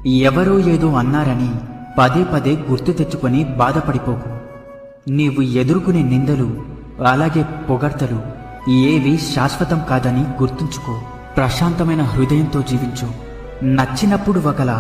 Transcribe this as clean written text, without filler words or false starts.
ఎవరో ఏదో అన్నారని పదే పదే గుర్తు తెచ్చుకొని బాధపడిపోకు. నీవు ఎదుర్కొనే నిందలు అలాగే పొగడ్తలు ఏవి శాశ్వతం కాదని గుర్తుంచుకో. ప్రశాంతమైన హృదయంతో జీవించు. నచ్చినప్పుడు ఒకలా,